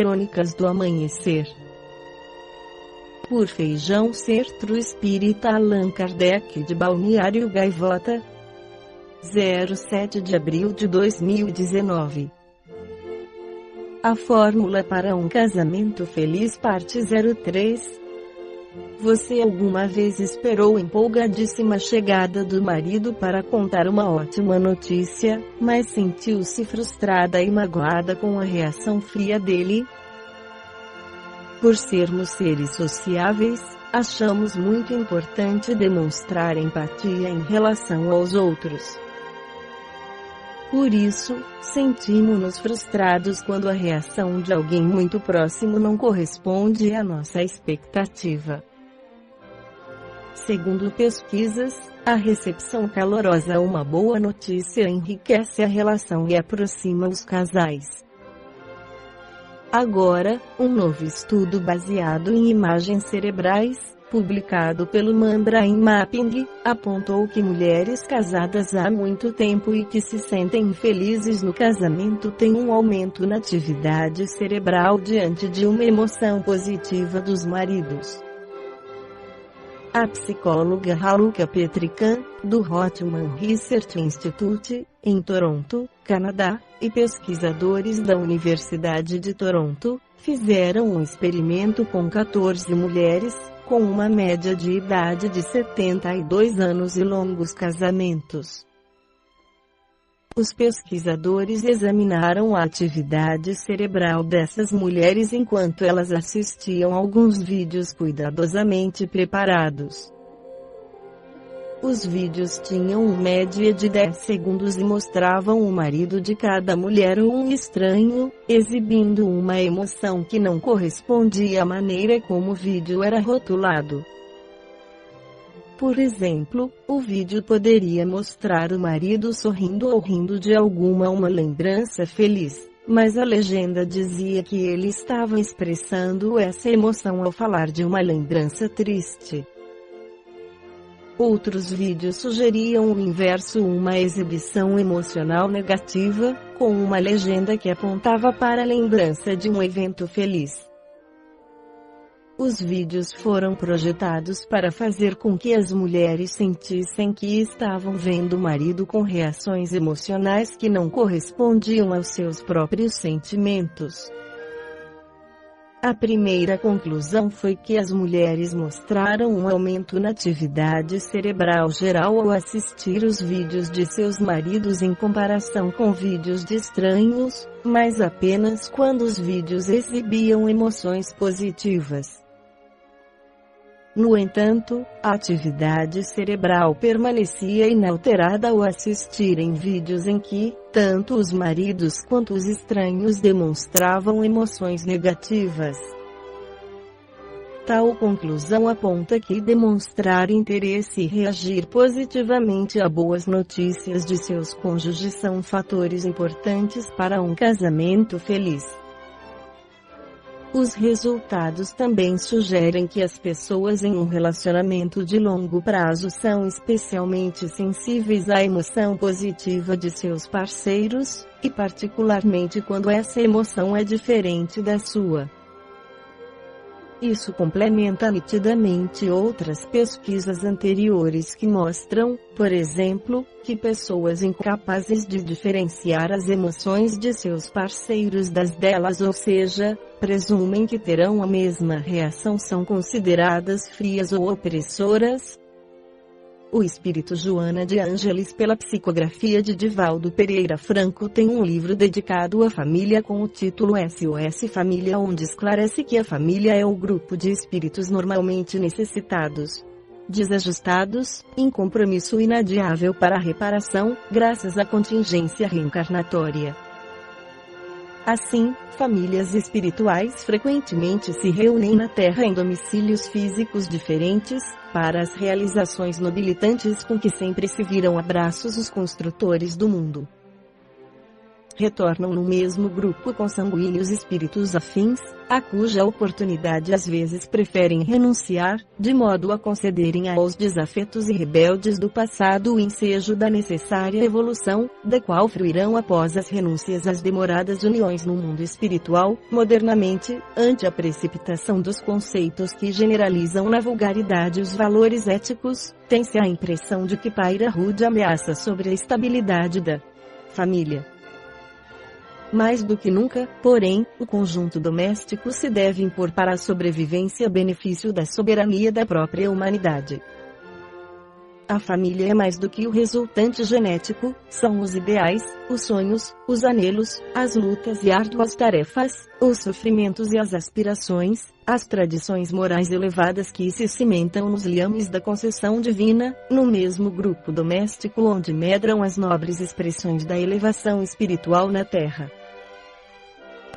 Crônicas do Amanhecer. Por Feijão Sertro Espírita Allan Kardec de Balneário Gaivota, 07 de abril de 2019. A fórmula para um casamento feliz, parte 03. Você alguma vez esperou empolgadíssima chegada do marido para contar uma ótima notícia, mas sentiu-se frustrada e magoada com a reação fria dele? Por sermos seres sociáveis, achamos muito importante demonstrar empatia em relação aos outros. Por isso, sentimos-nos frustrados quando a reação de alguém muito próximo não corresponde à nossa expectativa. Segundo pesquisas, a recepção calorosa a uma boa notícia enriquece a relação e aproxima os casais. Agora, um novo estudo baseado em imagens cerebrais, publicado pelo Membrain Mapping, apontou que mulheres casadas há muito tempo e que se sentem infelizes no casamento têm um aumento na atividade cerebral diante de uma emoção positiva dos maridos. A psicóloga Raluca Petrican, do Rotman Research Institute, em Toronto, Canadá, e pesquisadores da Universidade de Toronto, fizeram um experimento com 14 mulheres, com uma média de idade de 72 anos e longos casamentos. Os pesquisadores examinaram a atividade cerebral dessas mulheres enquanto elas assistiam alguns vídeos cuidadosamente preparados. Os vídeos tinham uma média de 10 segundos e mostravam o marido de cada mulher ou um estranho, exibindo uma emoção que não correspondia à maneira como o vídeo era rotulado. Por exemplo, o vídeo poderia mostrar o marido sorrindo ou rindo de uma lembrança feliz, mas a legenda dizia que ele estava expressando essa emoção ao falar de uma lembrança triste. Outros vídeos sugeriam o inverso, uma exibição emocional negativa, com uma legenda que apontava para a lembrança de um evento feliz. Os vídeos foram projetados para fazer com que as mulheres sentissem que estavam vendo o marido com reações emocionais que não correspondiam aos seus próprios sentimentos. A primeira conclusão foi que as mulheres mostraram um aumento na atividade cerebral geral ao assistir os vídeos de seus maridos em comparação com vídeos de estranhos, mas apenas quando os vídeos exibiam emoções positivas. No entanto, a atividade cerebral permanecia inalterada ao assistirem vídeos em que, tanto os maridos quanto os estranhos demonstravam emoções negativas. Tal conclusão aponta que demonstrar interesse e reagir positivamente a boas notícias de seus cônjuges são fatores importantes para um casamento feliz. Os resultados também sugerem que as pessoas em um relacionamento de longo prazo são especialmente sensíveis à emoção positiva de seus parceiros, e particularmente quando essa emoção é diferente da sua. Isso complementa nitidamente outras pesquisas anteriores que mostram, por exemplo, que pessoas incapazes de diferenciar as emoções de seus parceiros das delas, ou seja, presumem que terão a mesma reação, são consideradas frias ou opressoras. O espírito Joana de Ângeles, pela psicografia de Divaldo Pereira Franco, tem um livro dedicado à família com o título SOS Família, onde esclarece que a família é o grupo de espíritos normalmente necessitados, desajustados, em compromisso inadiável para a reparação, graças à contingência reencarnatória. Assim, famílias espirituais frequentemente se reúnem na Terra em domicílios físicos diferentes, para as realizações nobilitantes com que sempre se viram abraços os construtores do mundo. retornam no mesmo grupo consanguíneos espíritos afins, a cuja oportunidade às vezes preferem renunciar, de modo a concederem aos desafetos e rebeldes do passado o ensejo da necessária evolução, da qual fruirão após as renúncias às demoradas uniões no mundo espiritual. Modernamente, ante a precipitação dos conceitos que generalizam na vulgaridade os valores éticos, tem-se a impressão de que paira rude ameaça sobre a estabilidade da família. Mais do que nunca, porém, o conjunto doméstico se deve impor para a sobrevivência a benefício da soberania da própria humanidade. A família é mais do que o resultante genético, são os ideais, os sonhos, os anelos, as lutas e árduas tarefas, os sofrimentos e as aspirações, as tradições morais elevadas que se cimentam nos liames da concessão divina, no mesmo grupo doméstico onde medram as nobres expressões da elevação espiritual na terra.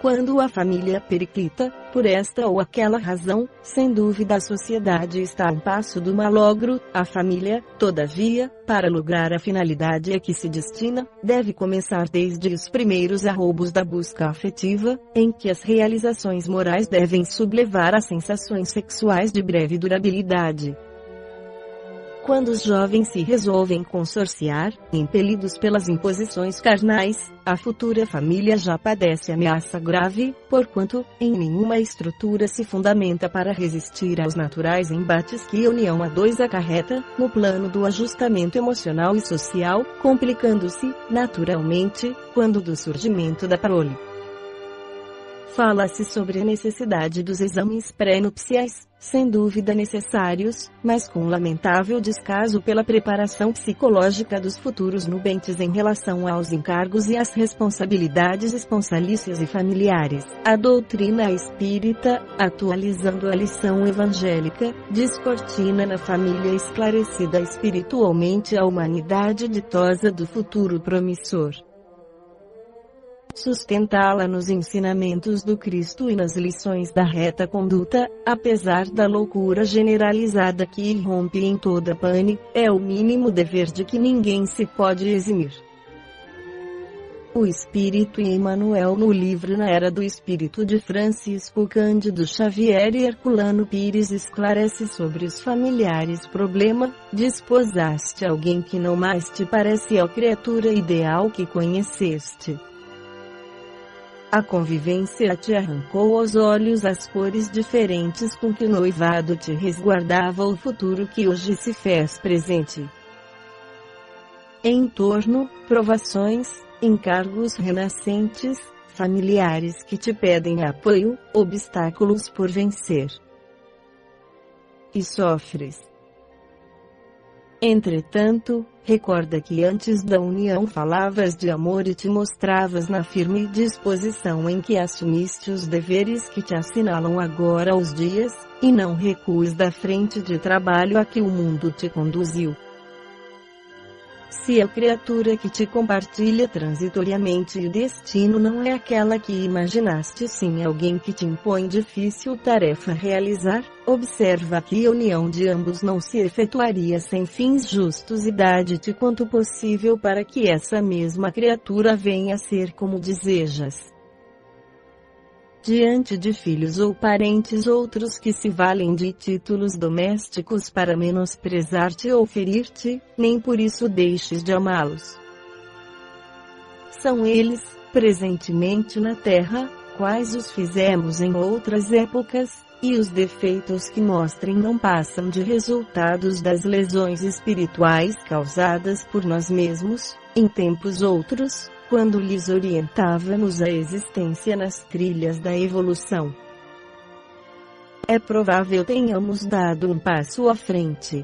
Quando a família periclita, por esta ou aquela razão, sem dúvida a sociedade está a um passo do malogro. A família, todavia, para lograr a finalidade a que se destina, deve começar desde os primeiros arroubos da busca afetiva, em que as realizações morais devem sublevar as sensações sexuais de breve durabilidade. Quando os jovens se resolvem consorciar, impelidos pelas imposições carnais, a futura família já padece ameaça grave, porquanto, em nenhuma estrutura se fundamenta para resistir aos naturais embates que a união a dois acarreta, no plano do ajustamento emocional e social, complicando-se, naturalmente, quando do surgimento da prole. Fala-se sobre a necessidade dos exames pré-nupciais, sem dúvida necessários, mas com lamentável descaso pela preparação psicológica dos futuros nubentes em relação aos encargos e às responsabilidades esponsalícias e familiares. A doutrina espírita, atualizando a lição evangélica, descortina na família esclarecida espiritualmente a humanidade ditosa do futuro promissor. Sustentá-la nos ensinamentos do Cristo e nas lições da reta conduta, apesar da loucura generalizada que irrompe em toda pane, é o mínimo dever de que ninguém se pode eximir. O Espírito e Emmanuel no livro Na Era do Espírito de Francisco Cândido Xavier e Herculano Pires esclarece sobre os familiares problema: desposaste alguém que não mais te parece a criatura ideal que conheceste. A convivência te arrancou aos olhos as cores diferentes com que o noivado te resguardava o futuro que hoje se fez presente. Em torno, provações, encargos renascentes, familiares que te pedem apoio, obstáculos por vencer. E sofres. Entretanto, recorda que antes da união falavas de amor e te mostravas na firme disposição em que assumiste os deveres que te assinalam agora os dias, e não recues da frente de trabalho a que o mundo te conduziu. Se a criatura que te compartilha transitoriamente o destino não é aquela que imaginaste, sim alguém que te impõe difícil tarefa a realizar, observa que a união de ambos não se efetuaria sem fins justos e dá-te quanto possível para que essa mesma criatura venha a ser como desejas. Diante de filhos ou parentes outros que se valem de títulos domésticos para menosprezar-te ou ferir-te, nem por isso deixes de amá-los. São eles, presentemente na terra, quais os fizemos em outras épocas, e os defeitos que mostrem não passam de resultados das lesões espirituais causadas por nós mesmos, em tempos outros, quando lhes orientávamos a existência nas trilhas da evolução. É provável tenhamos dado um passo à frente.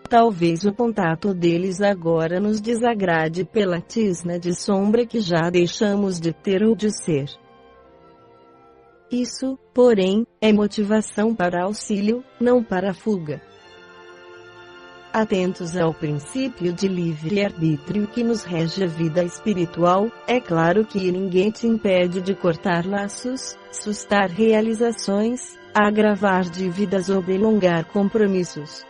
Talvez o contato deles agora nos desagrade pela tisna de sombra que já deixamos de ter ou de ser. Isso, porém, é motivação para auxílio, não para fuga. Atentos ao princípio de livre-arbítrio que nos rege a vida espiritual, é claro que ninguém te impede de cortar laços, sustar realizações, agravar dívidas ou delongar compromissos.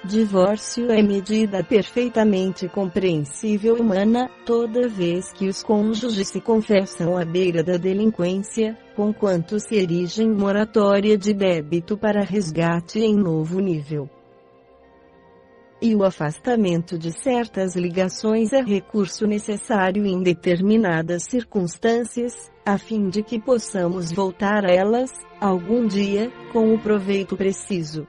Divórcio é medida perfeitamente compreensível e humana, toda vez que os cônjuges se confessam à beira da delinquência, conquanto se erigem moratória de débito para resgate em novo nível. E o afastamento de certas ligações é recurso necessário em determinadas circunstâncias, a fim de que possamos voltar a elas, algum dia, com o proveito preciso.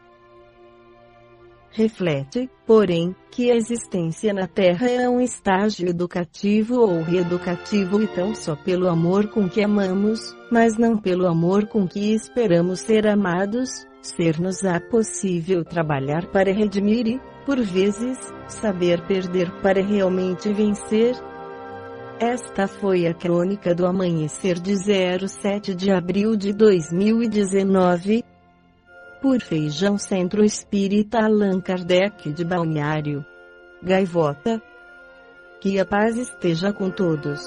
Reflete, porém, que a existência na Terra é um estágio educativo ou reeducativo e tão só pelo amor com que amamos, mas não pelo amor com que esperamos ser amados, ser-nos-á possível trabalhar para redimir e, por vezes, saber perder para realmente vencer. Esta foi a crônica do amanhecer de 07 de abril de 2019. Por Feijão Centro Espírita Allan Kardec de Balneário Gaivota. Que a paz esteja com todos.